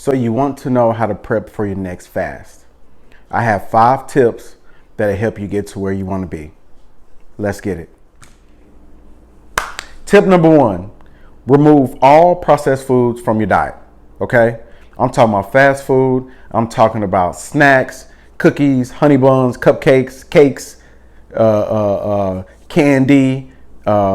So you want to know how to prep for your next fast. I have 5 tips that'll help you get to where you want to be. Let's get it. Tip number 1, remove all processed foods from your diet. Okay? I'm talking about fast food. I'm talking about snacks, cookies, honey buns, cupcakes, cakes, candy,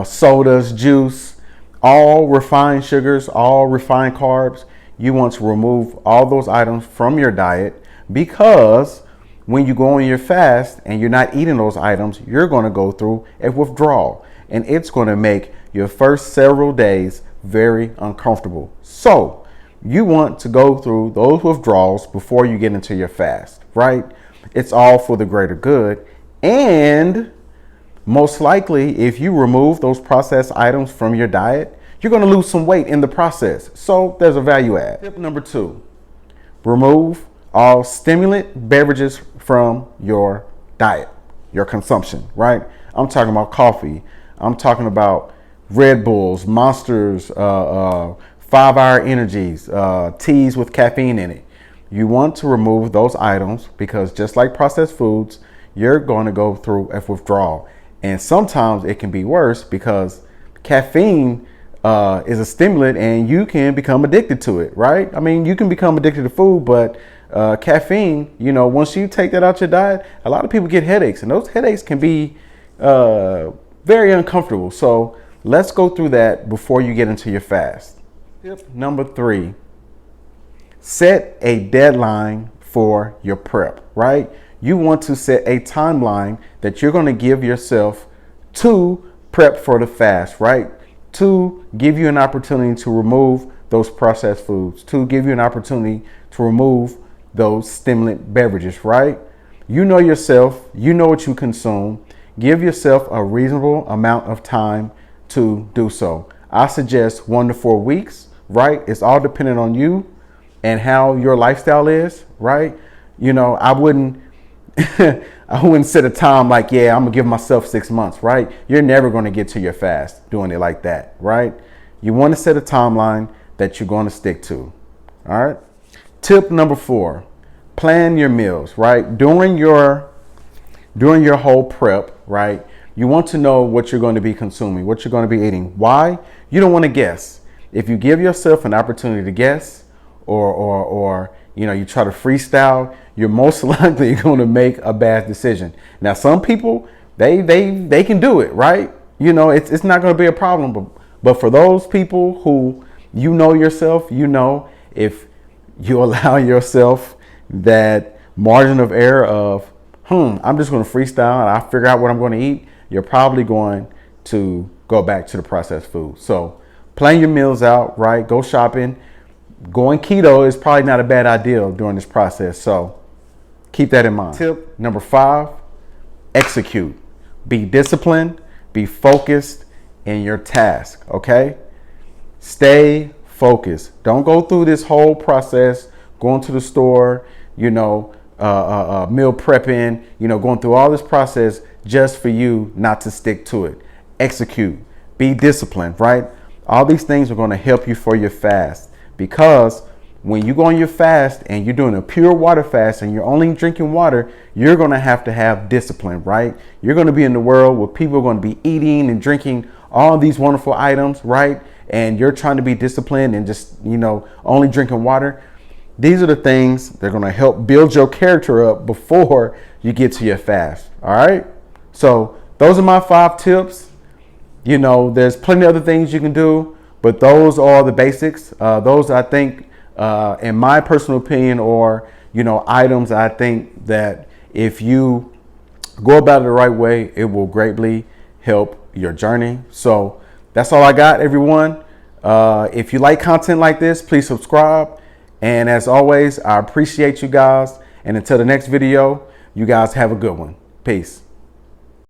sodas, juice, all refined sugars, all refined carbs. You want to remove all those items from your diet, because when you go on your fast and you're not eating those items, you're going to go through a withdrawal, and it's going to make your first several days very uncomfortable. So you want to go through those withdrawals before you get into your fast, right? It's all for the greater good. And most likely, if you remove those processed items from your diet, you're going to lose some weight in the process. So there's a value add. Tip number 2, remove all stimulant beverages from your diet, your consumption, right? I'm talking about coffee. I'm talking about Red Bulls, Monsters, 5-hour energies, teas with caffeine in it. You want to remove those items because just like processed foods, you're going to go through a withdrawal. And sometimes it can be worse because caffeine is a stimulant and you can become addicted to it, right? I mean, you can become addicted to food, but caffeine, once you take that out your diet, a lot of people get headaches, and those headaches can be very uncomfortable. So let's go through that before you get into your fast. Tip number 3, set a deadline for your prep, right? You want to set a timeline that you're going to give yourself to prep for the fast, right? To give you an opportunity to remove those processed foods, to give you an opportunity to remove those stimulant beverages, right? You know yourself, you know what you consume. Give yourself a reasonable amount of time to do so. I suggest 1 to 4 weeks, right? It's all dependent on you and how your lifestyle is, right? I wouldn't I wouldn't set a time like, yeah, I'm gonna give myself 6 months, right? You're never gonna get to your fast doing it like that, right? You want to set a timeline that you're going to stick to. All right. Tip number 4, plan your meals, right? During your whole prep, right? You want to know what you're going to be consuming, what you're going to be eating. Why? You don't want to guess. If you give yourself an opportunity to guess or you try to freestyle, you're most likely going to make a bad decision. Now, some people, they can do it, right? It's not going to be a problem. But for those people who yourself, if you allow yourself that margin of error of, I'm just going to freestyle and I figure out what I'm going to eat, you're probably going to go back to the processed food. So plan your meals out, right? Go shopping. Going keto is probably not a bad idea during this process. So keep that in mind. Tip number 5, execute. Be disciplined, be focused in your task, okay? Stay focused. Don't go through this whole process, going to the store, meal prepping, going through all this process just for you not to stick to it. Execute. Be disciplined, right? All these things are going to help you for your fast, because when you go on your fast and you're doing a pure water fast and you're only drinking water, you're going to have discipline, right? You're going to be in the world where people are going to be eating and drinking all these wonderful items, right? And you're trying to be disciplined and just, only drinking water. These are the things that are going to help build your character up before you get to your fast. All right. So those are my 5 tips. There's plenty of other things you can do, but those are the basics. Those, I think, in my personal opinion, or, items I think that if you go about it the right way, it will greatly help your journey. So that's all I got, everyone. If you like content like this, please subscribe. And as always, I appreciate you guys. And until the next video, you guys have a good one. Peace.